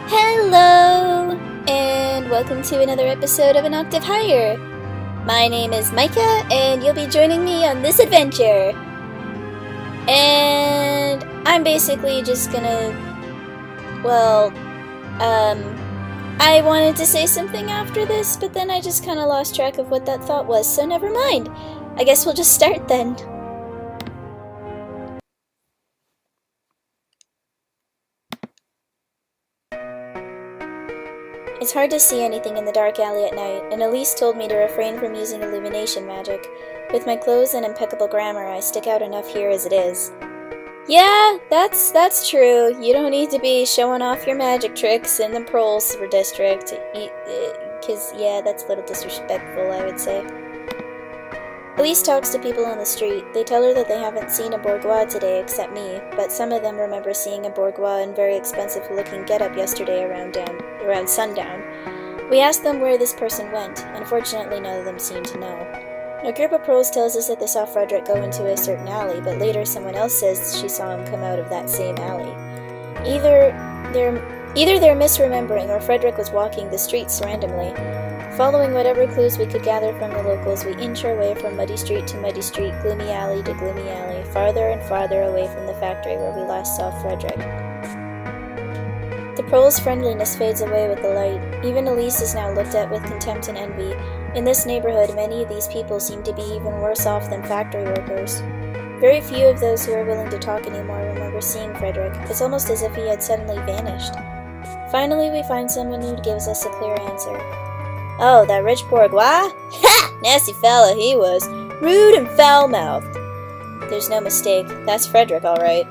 Hello, and welcome to another episode of An Octave Higher. My name is Micah, and you'll be joining me on this adventure. And I'm basically just gonna, I wanted to say something after this, but then I just kind of lost track of what that thought was, so never mind. I guess we'll just start then. It's hard to see anything in the dark alley at night, and Elise told me to refrain from using illumination magic. With my clothes and impeccable grammar, I stick out enough here as it is. Yeah, that's true. You don't need to be showing off your magic tricks in the Proles district, because, yeah, that's a little disrespectful, I would say. Elise talks to people on the street. They tell her that they haven't seen a bourgeois today except me, but some of them remember seeing a bourgeois in very expensive-looking getup yesterday around sundown. We asked them where this person went. Unfortunately, none of them seem to know. A group of pros tells us that they saw Frederic go into a certain alley, but later someone else says she saw him come out of that same alley. Either they're misremembering, or Frederic was walking the streets randomly. Following whatever clues we could gather from the locals, we inch our way from muddy street to muddy street, gloomy alley to gloomy alley, farther and farther away from the factory where we last saw Frederic. The prole's friendliness fades away with the light. Even Elise is now looked at with contempt and envy. In this neighborhood, many of these people seem to be even worse off than factory workers. Very few of those who are willing to talk anymore remember seeing Frederic. It's almost as if he had suddenly vanished. Finally, we find someone who gives us a clear answer. Oh, that rich bourgeois? Ha! Nasty fella he was. Rude and foul-mouthed. There's no mistake. That's Frederic, all right.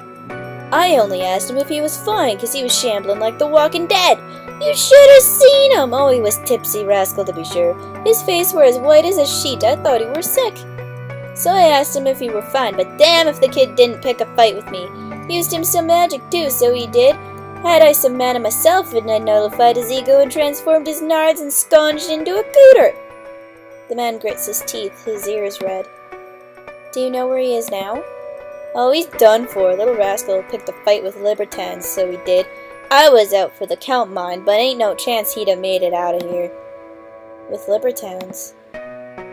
I only asked him if he was fine, 'cause he was shambling like the walking dead. You should have seen him! Oh, he was tipsy rascal, to be sure. His face were as white as a sheet. I thought he were sick. So I asked him if he were fine, but damn if the kid didn't pick a fight with me. Used him some magic, too, so he did. Had I some mana myself, and I nullified his ego and transformed his nards and sconged into a cooter. The man grits his teeth, his ears red. Do you know where he is now? Oh, he's done for. Little rascal picked a fight with libertines, so he did. I was out for the count, mind, but ain't no chance he'd have made it out of here. With libertines?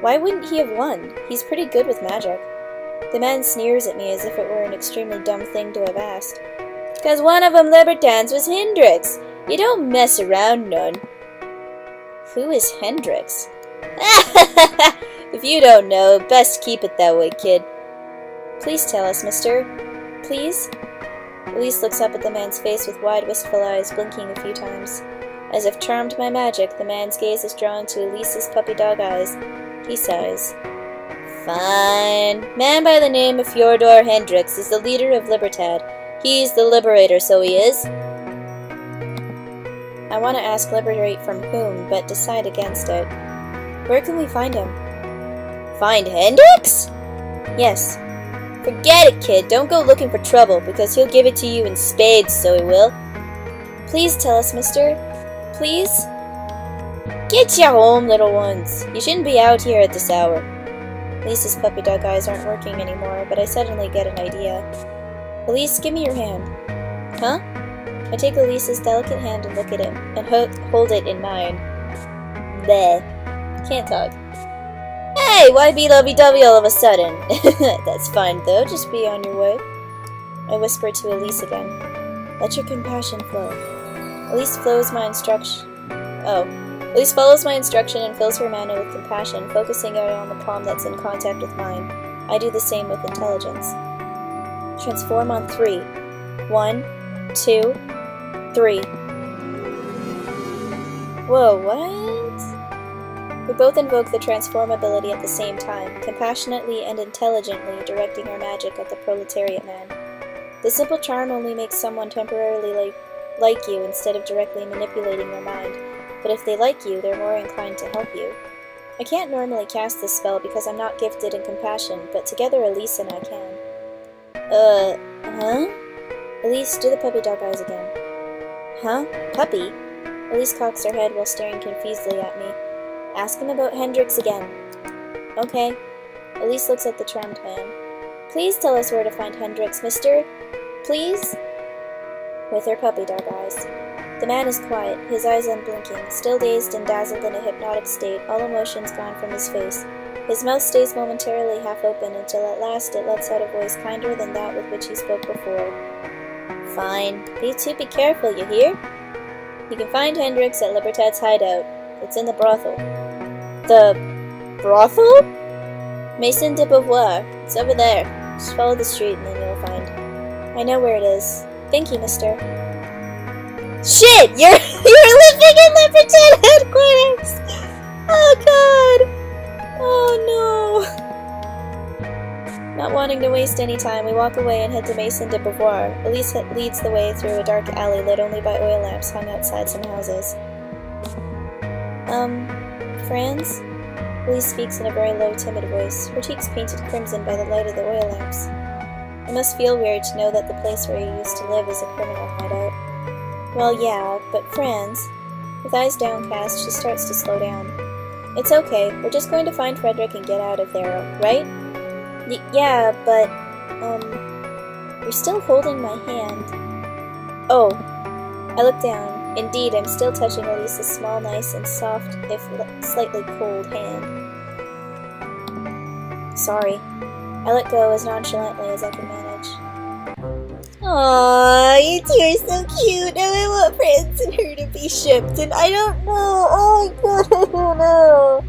Why wouldn't he have won? He's pretty good with magic. The man sneers at me as if it were an extremely dumb thing to have asked. 'Cause one of 'em libertines was Hendrix. You don't mess around none. Who is Hendrix? If you don't know, best keep it that way, kid. Please tell us, mister. Please? Elise looks up at the man's face with wide, wistful eyes, blinking a few times. As if charmed by magic, the man's gaze is drawn to Elise's puppy dog eyes. He sighs. Fine. Man by the name of Fyodor Hendrix is the leader of Libertad. He's the liberator, so he is. I want to ask liberate from whom, but decide against it. Where can we find him? Find Hendrix? Yes. Forget it, kid. Don't go looking for trouble, because he'll give it to you in spades, so he will. Please tell us, mister. Please? Get ya home, little ones. You shouldn't be out here at this hour. Elise's puppy dog eyes aren't working anymore, but I suddenly get an idea. Elise, give me your hand. Huh? I take Elise's delicate hand and look at it, and hold it in mine. Bleh. Can't talk. Hey, why be lovey-dovey all of a sudden? That's fine, though. Just be on your way. I whisper to Elise again. Let your compassion flow. Elise follows my instruction and fills her mana with compassion, focusing it on the palm that's in contact with mine. I do the same with intelligence. Transform on 3. 1, 2, 3. Whoa, what? We both invoke the transform ability at the same time, compassionately and intelligently directing our magic at the proletariat man. The simple charm only makes someone temporarily like you instead of directly manipulating your mind, but if they like you, they're more inclined to help you. I can't normally cast this spell because I'm not gifted in compassion, but together Elise and I can. Huh? Elise, do the puppy dog eyes again. Huh? Puppy? Elise cocks her head while staring confusedly at me. Ask him about Hendrix again. Okay. Elise looks at the charmed man. Please tell us where to find Hendrix, mister. Please? With her puppy dog eyes. The man is quiet, his eyes unblinking, still dazed and dazzled in a hypnotic state, all emotions gone from his face. His mouth stays momentarily half open until at last it lets out a voice kinder than that with which he spoke before. Fine. Be careful, you hear? You can find Hendrix at Libertad's hideout. It's in the brothel. The brothel? Maison de Beauvoir. It's over there. Just follow the street and then you'll find. I know where it is. Thank you, mister. Shit! You're living in Libertad headquarters! Oh god! Oh no! Not wanting to waste any time, we walk away and head to Maison de Beauvoir. Elise leads the way through a dark alley lit only by oil lamps hung outside some houses. Franz? Elise speaks in a very low, timid voice, her cheeks painted crimson by the light of the oil lamps. It must feel weird to know that the place where you used to live is a criminal hideout. Well, yeah, but Franz... With eyes downcast, she starts to slow down. It's okay, we're just going to find Frederic and get out of there, right? Yeah, but... You're still holding my hand. Oh. I look down. Indeed, I'm still touching Elise's small, nice, and soft, if slightly cold hand. Sorry. I let go as nonchalantly as I can manage. Aww, you two are so cute. Now I want Franz and her to be shipped, and I don't know. Oh my god, I don't know.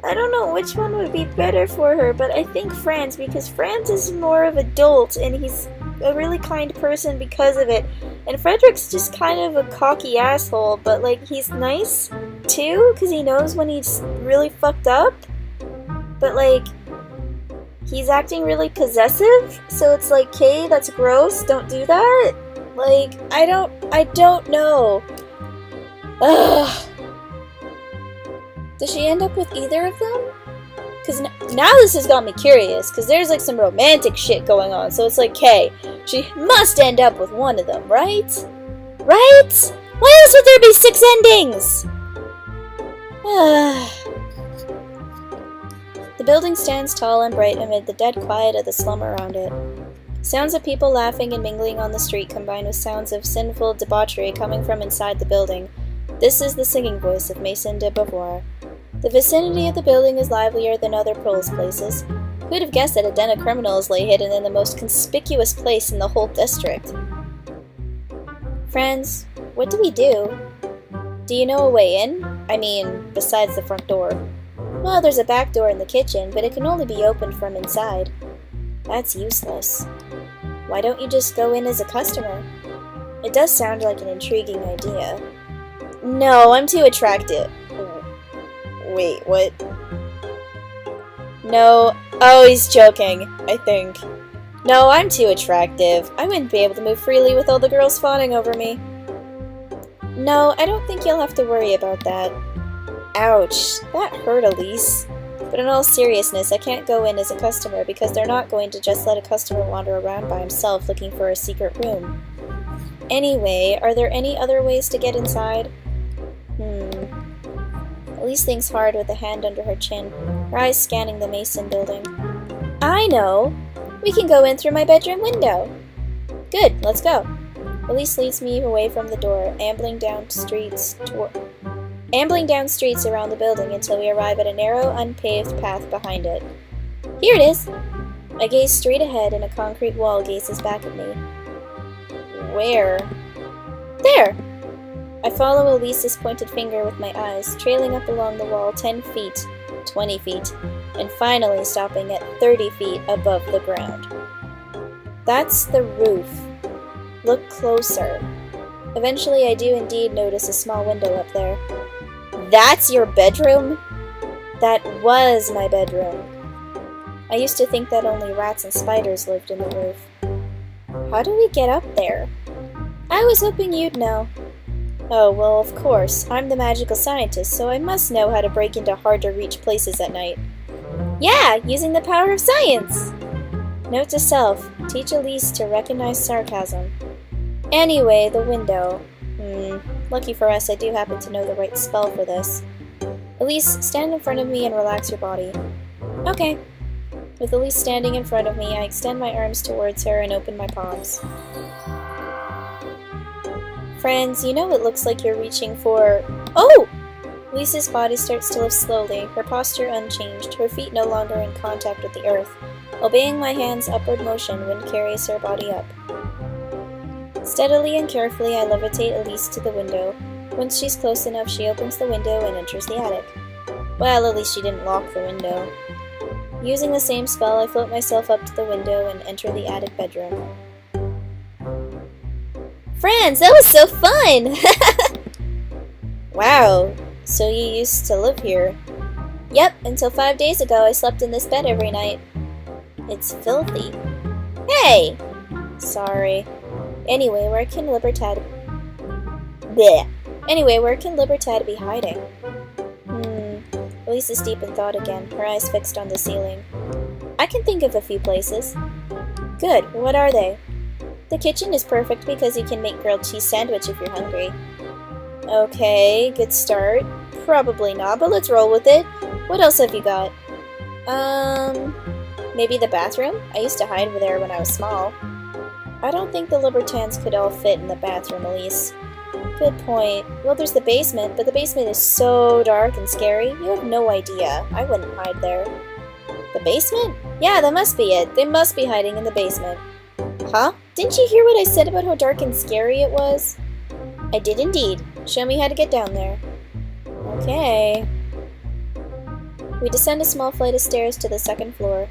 I don't know which one would be better for her, but I think Franz, because Franz is more of an adult, and he's a really kind person because of it. And Frederic's just kind of a cocky asshole, but like, he's nice too, because he knows when he's really fucked up. But like, he's acting really possessive, so it's like, okay, that's gross, don't do that. Like, I don't know. Ugh. Does she end up with either of them? Because now this has got me curious, because there's like some romantic shit going on, so it's like, okay, she must end up with one of them, right? Right? Why else would there be 6 endings? The building stands tall and bright amid the dead quiet of the slum around it. Sounds of people laughing and mingling on the street combine with sounds of sinful debauchery coming from inside the building. This is the singing voice of Maison de Beauvoir. The vicinity of the building is livelier than other Pearl's places. Who would have guessed that a den of criminals lay hidden in the most conspicuous place in the whole district? Franz, what do we do? Do you know a way in? I mean, besides the front door. Well, there's a back door in the kitchen, but it can only be opened from inside. That's useless. Why don't you just go in as a customer? It does sound like an intriguing idea. No, I'm too attractive. Wait, what? No. Oh, he's joking, I think. No, I'm too attractive. I wouldn't be able to move freely with all the girls fawning over me. No, I don't think you'll have to worry about that. Ouch, that hurt, Elise. But in all seriousness, I can't go in as a customer because they're not going to just let a customer wander around by himself looking for a secret room. Anyway, are there any other ways to get inside? Elise thinks hard with a hand under her chin, her eyes scanning the Mason building. I know! We can go in through my bedroom window! Good, let's go. Elise leads me away from the door, ambling down streets around the building until we arrive at a narrow, unpaved path behind it. Here it is! I gaze straight ahead and a concrete wall gazes back at me. Where? There! I follow Elise's pointed finger with my eyes, trailing up along the wall 10 feet, 20 feet, and finally stopping at 30 feet above the ground. That's the roof. Look closer. Eventually I do indeed notice a small window up there. That's your bedroom? That was my bedroom. I used to think that only rats and spiders lived in the roof. How do we get up there? I was hoping you'd know. Oh, well, of course. I'm the magical scientist, so I must know how to break into hard-to-reach places at night. Yeah, using the power of science! Note to self, teach Elise to recognize sarcasm. Anyway, the window. Lucky for us, I do happen to know the right spell for this. Elise, stand in front of me and relax your body. Okay. With Elise standing in front of me, I extend my arms towards her and open my palms. Franz, you know it looks like you're reaching for... Oh! Elise's body starts to lift slowly, her posture unchanged, her feet no longer in contact with the earth. Obeying my hand's upward motion, wind carries her body up. Steadily and carefully, I levitate Elise to the window. Once she's close enough, she opens the window and enters the attic. Well, at least she didn't lock the window. Using the same spell, I float myself up to the window and enter the attic bedroom. Franz, that was so fun! Wow, so you used to live here? Yep, until 5 days ago I slept in this bed every night. It's filthy. Hey! Sorry. Anyway, where can Libertad... Bleh. Anyway, where can Libertad be hiding? Elise is deep in thought again, her eyes fixed on the ceiling. I can think of a few places. Good, what are they? The kitchen is perfect because you can make grilled cheese sandwich if you're hungry. Okay, good start. Probably not, but let's roll with it. What else have you got? Maybe the bathroom? I used to hide over there when I was small. I don't think the Libertans could all fit in the bathroom, Elise. Good point. Well, there's the basement, but the basement is so dark and scary, you have no idea. I wouldn't hide there. The basement? Yeah, that must be it. They must be hiding in the basement. Huh? Didn't you hear what I said about how dark and scary it was? I did indeed. Show me how to get down there. Okay. We descend a small flight of stairs to the second floor.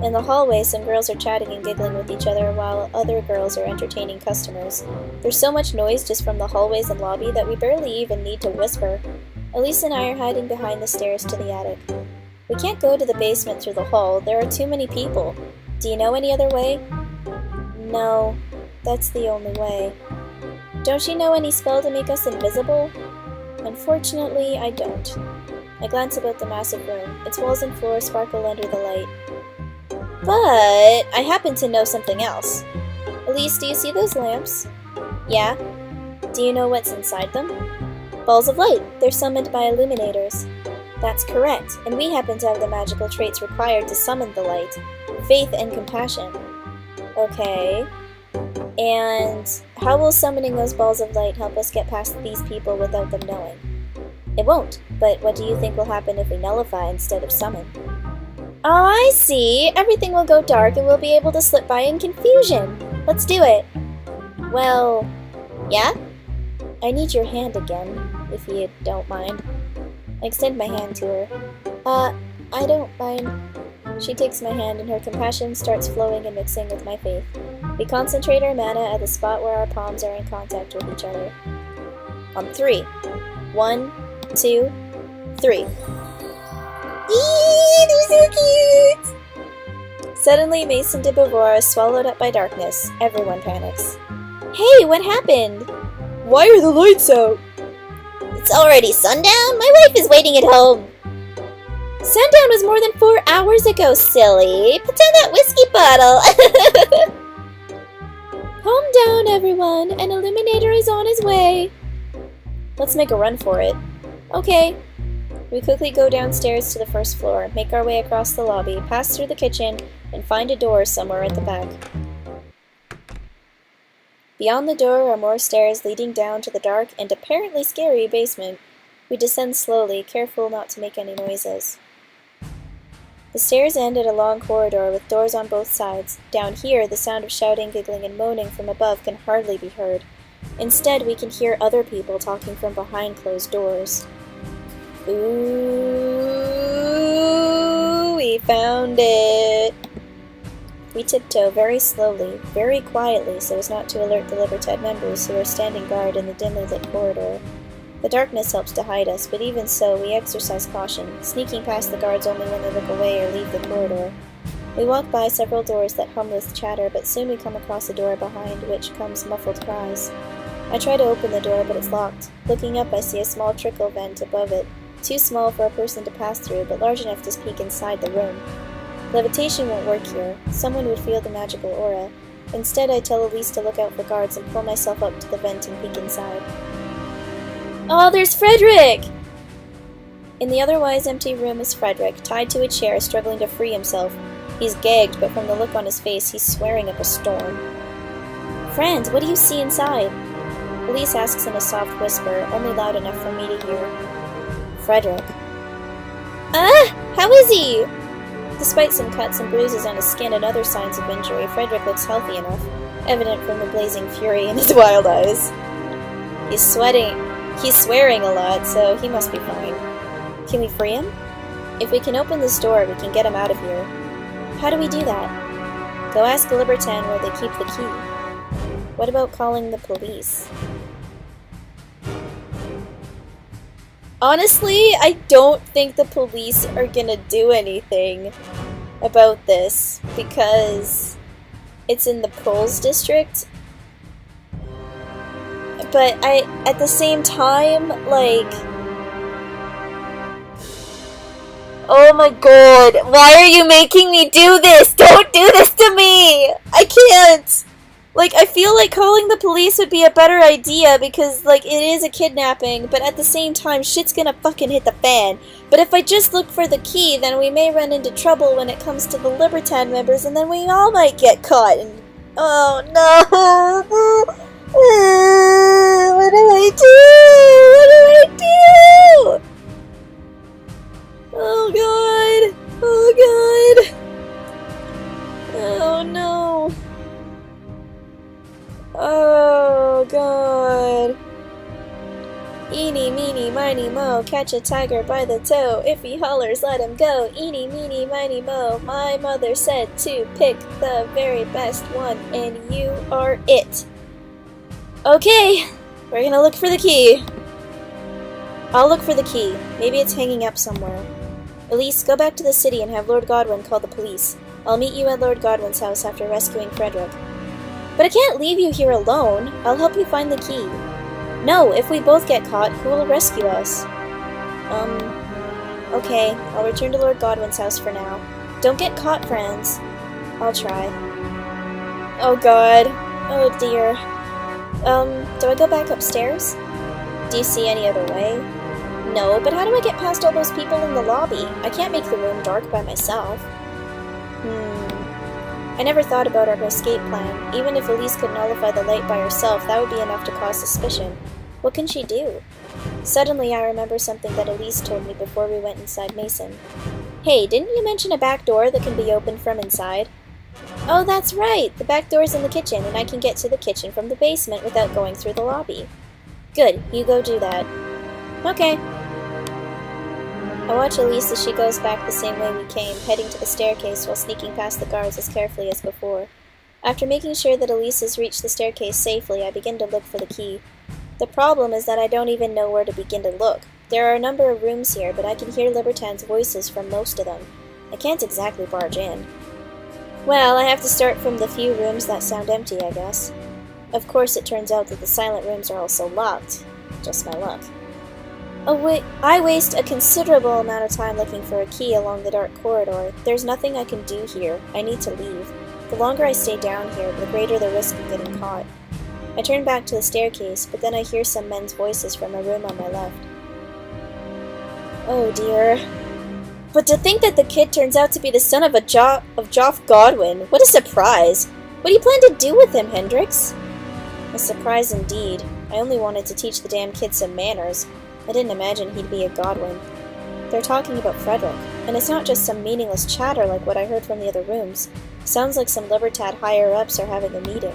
In the hallway, some girls are chatting and giggling with each other while other girls are entertaining customers. There's so much noise just from the hallways and lobby that we barely even need to whisper. Elise and I are hiding behind the stairs to the attic. We can't go to the basement through the hall. There are too many people. Do you know any other way? No, that's the only way. Don't you know any spell to make us invisible? Unfortunately, I don't. I glance about the massive room. Its walls and floor sparkle under the light. But I happen to know something else. Elise, do you see those lamps? Yeah. Do you know what's inside them? Balls of light. They're summoned by illuminators. That's correct, and we happen to have the magical traits required to summon the light. Faith and compassion. Okay. And how will summoning those balls of light help us get past these people without them knowing? It won't, but what do you think will happen if we nullify instead of summon? Oh, I see! Everything will go dark and we'll be able to slip by in confusion! Let's do it! Well, yeah? I need your hand again, if you don't mind. I extend my hand to her. I don't mind. She takes my hand and her compassion starts flowing and mixing with my faith. We concentrate our mana at the spot where our palms are in contact with each other. On 3. 1, 2, 3. Eee, they're so cute! Suddenly, Mason de Beauvoir is swallowed up by darkness. Everyone panics. Hey, what happened? Why are the lights out? It's already sundown? My wife is waiting at home. Sundown was more than 4 hours ago, silly. Put down that whiskey bottle. Calm down, everyone. An illuminator is on his way. Let's make a run for it. Okay. We quickly go downstairs to the first floor, make our way across the lobby, pass through the kitchen, and find a door somewhere at the back. Beyond the door are more stairs leading down to the dark and apparently scary basement. We descend slowly, careful not to make any noises. The stairs end at a long corridor with doors on both sides. Down here, the sound of shouting, giggling, and moaning from above can hardly be heard. Instead, we can hear other people talking from behind closed doors. Ooh, we found it! We tiptoe very slowly, very quietly, so as not to alert the Libertad members who are standing guard in the dimly lit corridor. The darkness helps to hide us, but even so, we exercise caution, sneaking past the guards only when they look away or leave the corridor. We walk by several doors that hum with chatter, but soon we come across a door behind which comes muffled cries. I try to open the door, but it's locked. Looking up, I see a small trickle vent above it, too small for a person to pass through, but large enough to peek inside the room. Levitation won't work here. Someone would feel the magical aura. Instead, I tell Elise to look out for guards and pull myself up to the vent and peek inside. Oh, there's Frederic! In the otherwise empty room is Frederic, tied to a chair, struggling to free himself. He's gagged, but from the look on his face, he's swearing up a storm. Franz, what do you see inside? Elise asks in a soft whisper, only loud enough for me to hear. Frederic. How is he? Despite some cuts and bruises on his skin and other signs of injury, Frederic looks healthy enough, evident from the blazing fury in his wild eyes. He's swearing a lot, so he must be fine. Can we free him? If we can open this door, we can get him out of here. How do we do that? Go ask the Libertin where they keep the key. What about calling the police? Honestly, I don't think the police are gonna do anything about this because it's in the Proles district. But at the same time, like, oh my god, why are you making me do this? Don't do this to me! I can't! Like, I feel like calling the police would be a better idea because, like, it is a kidnapping, but at the same time, shit's gonna fucking hit the fan. But if I just look for the key, then we may run into trouble when it comes to the Libertad members, and then we all might get caught. And oh no! What do I do? What do I do? Oh god! Oh god! Oh no! Oh god. Eeny, meeny, miny, mo, catch a tiger by the toe. If he hollers, let him go. Eeny, meeny, miny, mo. My mother said to pick the very best one, and you are it. Okay, we're gonna look for the key. I'll look for the key. Maybe it's hanging up somewhere. Elise, go back to the city and have Lord Godwin call the police. I'll meet you at Lord Godwin's house after rescuing Frederic. But I can't leave you here alone. I'll help you find the key. No, if we both get caught, who will rescue us? Okay, I'll return to Lord Godwin's house for now. Don't get caught, Franz. I'll try. Oh god. Oh dear. Do I go back upstairs? Do you see any other way? No, but how do I get past all those people in the lobby? I can't make the room dark by myself. I never thought about our escape plan. Even if Elise could nullify the light by herself, that would be enough to cause suspicion. What can she do? Suddenly, I remember something that Elise told me before we went inside Mason. Hey, didn't you mention a back door that can be opened from inside? Oh, that's right! The back door's in the kitchen, and I can get to the kitchen from the basement without going through the lobby. Good, you go do that. Okay. I watch Elise as she goes back the same way we came, heading to the staircase while sneaking past the guards as carefully as before. After making sure that Elise has reached the staircase safely, I begin to look for the key. The problem is that I don't even know where to begin to look. There are a number of rooms here, but I can hear Libertan's voices from most of them. I can't exactly barge in. Well, I have to start from the few rooms that sound empty, I guess. Of course, it turns out that the silent rooms are also locked. Just my luck. I waste a considerable amount of time looking for a key along the dark corridor. There's nothing I can do here. I need to leave. The longer I stay down here, the greater the risk of getting caught. I turn back to the staircase, but then I hear some men's voices from a room on my left. Oh dear. But to think that the kid turns out to be the son of Joff Godwin. What a surprise! What do you plan to do with him, Hendrix? A surprise indeed. I only wanted to teach the damn kid some manners. I didn't imagine he'd be a Godwin. They're talking about Frederic, and it's not just some meaningless chatter like what I heard from the other rooms. Sounds like some Libertad higher-ups are having a meeting.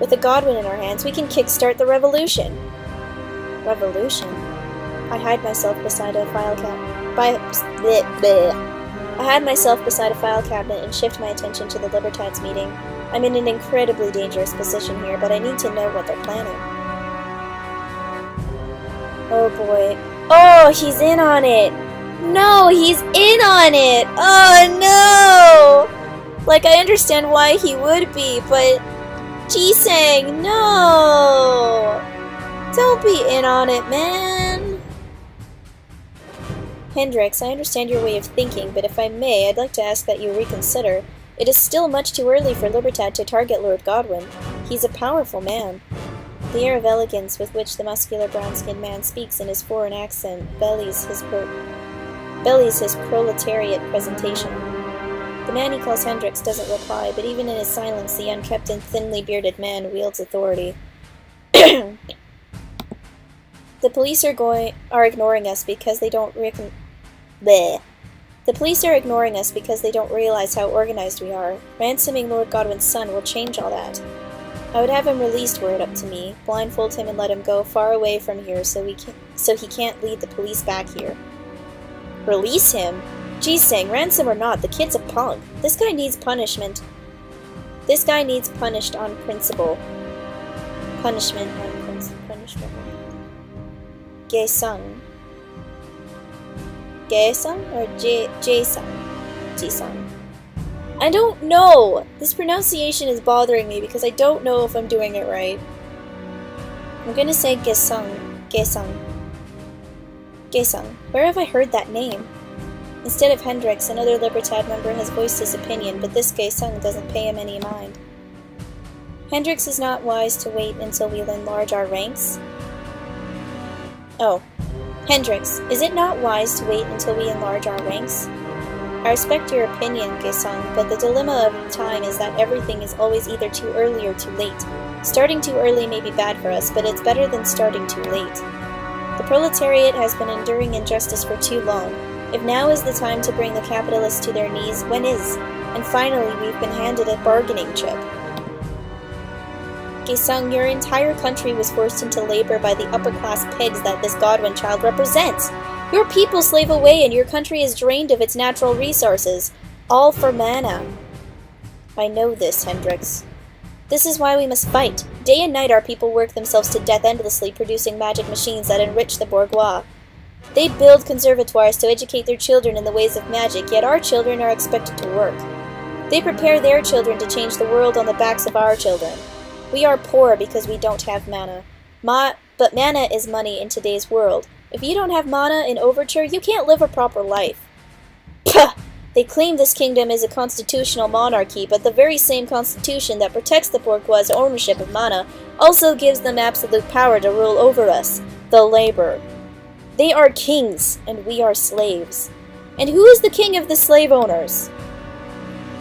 With a Godwin in our hands, we can kickstart the revolution. Revolution? I hide myself beside a file cabinet. I hide myself beside a file cabinet and shift my attention to the Libertad's meeting. I'm in an incredibly dangerous position here, but I need to know what they're planning. Oh boy. Oh, he's in on it! No, he's in on it! Oh no! Like, I understand why he would be, but... Jisang, no! Don't be in on it, man! Hendrix, I understand your way of thinking, but if I may, I'd like to ask that you reconsider. It is still much too early for Libertad to target Lord Godwin. He's a powerful man. The air of elegance with which the muscular brown-skinned man speaks in his foreign accent bellies his proletariat presentation. The man he calls Hendrix doesn't reply, but even in his silence, the unkempt and thinly bearded man wields authority. The police are ignoring us because they don't Bleh. The police are ignoring us because they don't realize how organized we are. Ransoming Lord Godwin's son will change all that. I would have him released were it up to me, blindfold him and let him go far away from here so he can't lead the police back here. Release him? Geez, saying ransom or not, the kid's a punk. This guy needs punishment. This guy needs punished on principle. Punishment on punishment. Gae-sung. Gae-sung or Jae-sung? Ji-sung. I don't know! This pronunciation is bothering me because I don't know if I'm doing it right. I'm gonna say Gae-sung. Gae-sung. Gae-sung. Where have I heard that name? Instead of Hendrix, another Libertad member has voiced his opinion, but this Gae-sung doesn't pay him any mind. Hendrix is not wise to wait until we enlarge our ranks. Oh. Hendrix, is it not wise to wait until we enlarge our ranks? I respect your opinion, Gae-sung, but the dilemma of time is that everything is always either too early or too late. Starting too early may be bad for us, but it's better than starting too late. The proletariat has been enduring injustice for too long. If now is the time to bring the capitalists to their knees, when is? And finally, we've been handed a bargaining chip. Gae-sung, your entire country was forced into labor by the upper-class pigs that this Godwin child represents. Your people slave away and your country is drained of its natural resources. All for mana. I know this, Hendrix. This is why we must fight. Day and night our people work themselves to death endlessly, producing magic machines that enrich the bourgeois. They build conservatoires to educate their children in the ways of magic, yet our children are expected to work. They prepare their children to change the world on the backs of our children. We are poor because we don't have mana. But mana is money in today's world. If you don't have mana in Overture, you can't live a proper life. Pah! They claim this kingdom is a constitutional monarchy, but the very same constitution that protects the bourgeois' ownership of mana also gives them absolute power to rule over us, the labor. They are kings, and we are slaves. And who is the king of the slave owners?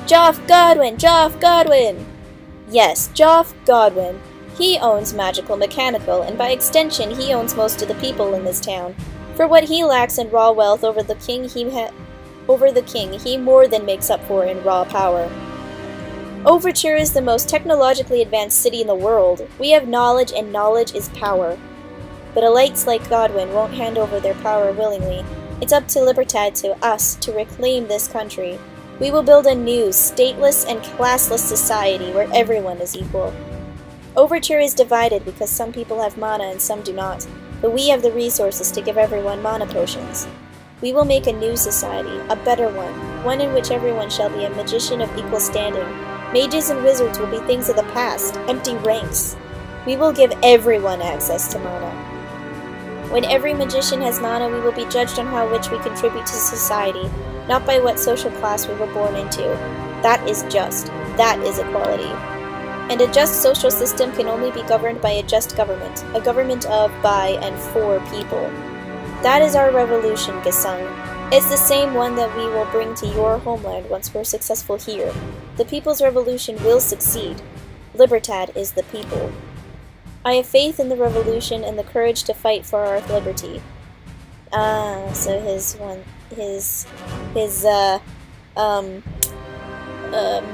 Joff Godwin! Joff Godwin! Yes, Joff Godwin. He owns Magical Mechanical, and by extension he owns most of the people in this town. For what he lacks in raw wealth over the king, he more than makes up for in raw power. Overture is the most technologically advanced city in the world. We have knowledge, and knowledge is power. But elites like Godwin won't hand over their power willingly. It's up to Libertad, to us, to reclaim this country. We will build a new, stateless and classless society where everyone is equal. Overture is divided because some people have mana and some do not, but we have the resources to give everyone mana potions. We will make a new society, a better one in which everyone shall be a magician of equal standing. Mages and wizards will be things of the past, empty ranks. We will give everyone access to mana. When every magician has mana, we will be judged on how much we contribute to society, not by what social class we were born into. That is just. That is equality. And a just social system can only be governed by a just government, a government of, by, and for people. That is our revolution, Gae-sung. It's the same one that we will bring to your homeland once we're successful here. The people's revolution will succeed. Libertad is the people. I have faith in the revolution and the courage to fight for our liberty. So his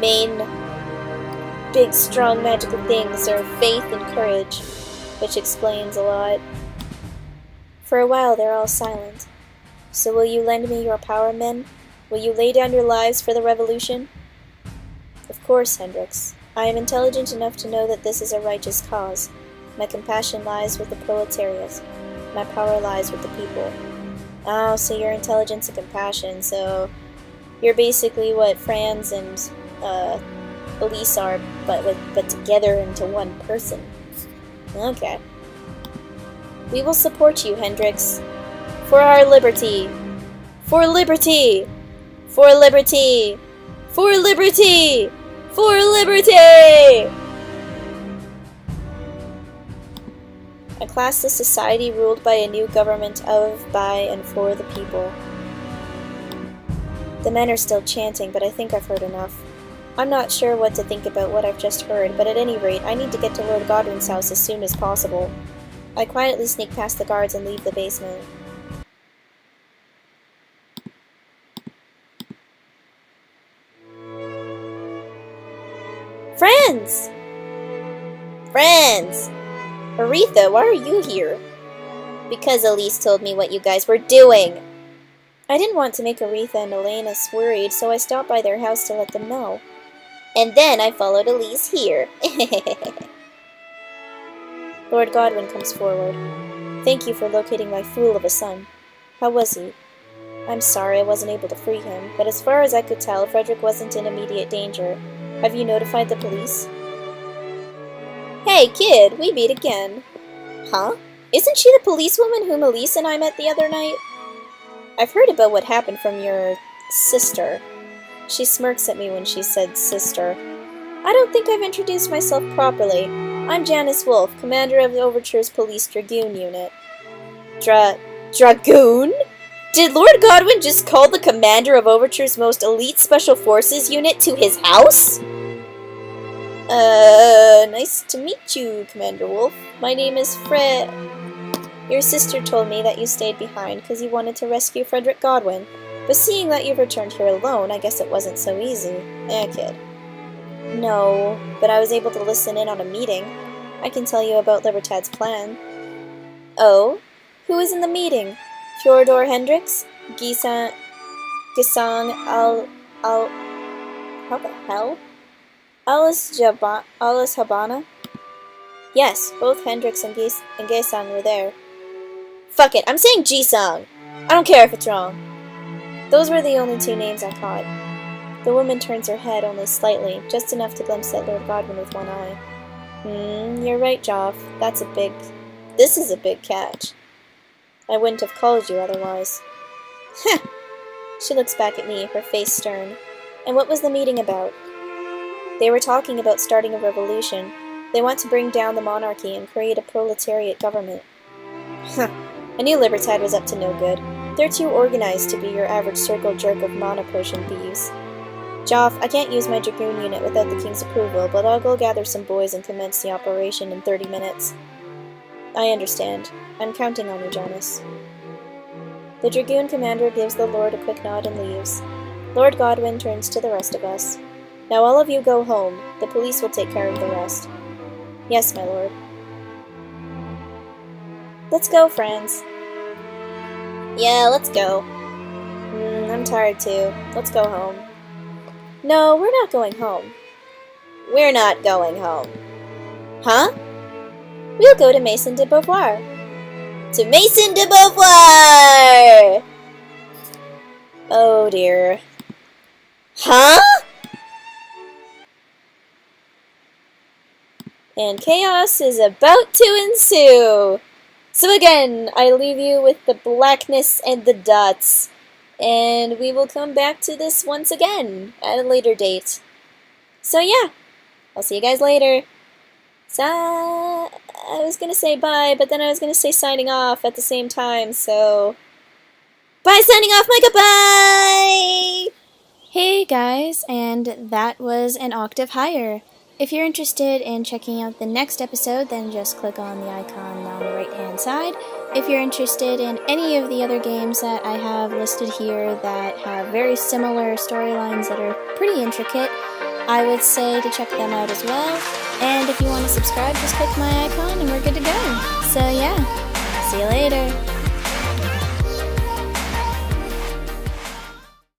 main big, strong, magical things are faith and courage, which explains a lot. For a while, they're all silent. So will you lend me your power, men? Will you lay down your lives for the revolution? Of course, Hendrix. I am intelligent enough to know that this is a righteous cause. My compassion lies with the proletariat. My power lies with the people. Oh, so your intelligence and compassion, so you're basically what Franz and Elise are, but together into one person. Okay. We will support you, Hendrix. For our liberty! For liberty! For liberty! For liberty! For liberty! A classless society ruled by a new government of, by, and for the people. The men are still chanting, but I think I've heard enough. I'm not sure what to think about what I've just heard, but at any rate, I need to get to Lord Godwin's house as soon as possible. I quietly sneak past the guards and leave the basement. Franz! Franz! Aretha, why are you here? Because Elise told me what you guys were doing. I didn't want to make Aretha and Elena worried, so I stopped by their house to let them know. And then I followed Elise here. Lord Godwin comes forward. Thank you for locating my fool of a son. How was he? I'm sorry I wasn't able to free him, but as far as I could tell, Frederic wasn't in immediate danger. Have you notified the police? Hey, kid, we meet again. Huh? Isn't she the policewoman whom Elise and I met the other night? I've heard about what happened from your sister. She smirks at me when she said sister. I don't think I've introduced myself properly. I'm Janice Wolfe, commander of the Overture's Police Dragoon Unit. Dragoon? Did Lord Godwin just call the commander of Overture's most elite special forces unit to his house? Nice to meet you, Commander Wolfe. My name is Fred. Your sister told me that you stayed behind because you wanted to rescue Frederic Godwin, but seeing that you've returned here alone, I guess it wasn't so easy. Kid. No, but I was able to listen in on a meeting. I can tell you about Libertad's plan. Oh? Who is in the meeting? Fyodor Hendricks? Gisang how the hell? Alice Habana? Yes, both Hendricks and Gisang were there. Fuck it, I'm saying Gisang. I don't care if it's wrong. Those were the only two names I caught. The woman turns her head only slightly, just enough to glimpse at Lord Godwin with one eye. You're right, Joff. This is a big catch. I wouldn't have called you otherwise. Heh! She looks back at me, her face stern. And what was the meeting about? They were talking about starting a revolution. They want to bring down the monarchy and create a proletariat government. Huh. I knew Libertad was up to no good. They're too organized to be your average circle jerk of mana potion thieves. Joff, I can't use my Dragoon unit without the King's approval, but I'll go gather some boys and commence the operation in 30 minutes. I understand. I'm counting on you, Janice. The Dragoon commander gives the Lord a quick nod and leaves. Lord Godwin turns to the rest of us. Now all of you go home. The police will take care of the rest. Yes, my lord. Let's go, Franz. Yeah, let's go. I'm tired too. Let's go home. No, we're not going home. We're not going home. Huh? We'll go to Maison de Beauvoir. To Maison de Beauvoir! Oh dear. Huh? And chaos is about to ensue. So again, I leave you with the blackness and the dots. And we will come back to this once again at a later date. So yeah, I'll see you guys later. I was gonna say bye, but then I was gonna say signing off at the same time, so... Bye, signing off, my goodbye! Hey guys, and that was an octave higher. If you're interested in checking out the next episode, then just click on the icon on the right-hand side. If you're interested in any of the other games that I have listed here that have very similar storylines that are pretty intricate, I would say to check them out as well. And if you want to subscribe, just click my icon and we're good to go. So yeah, see you later.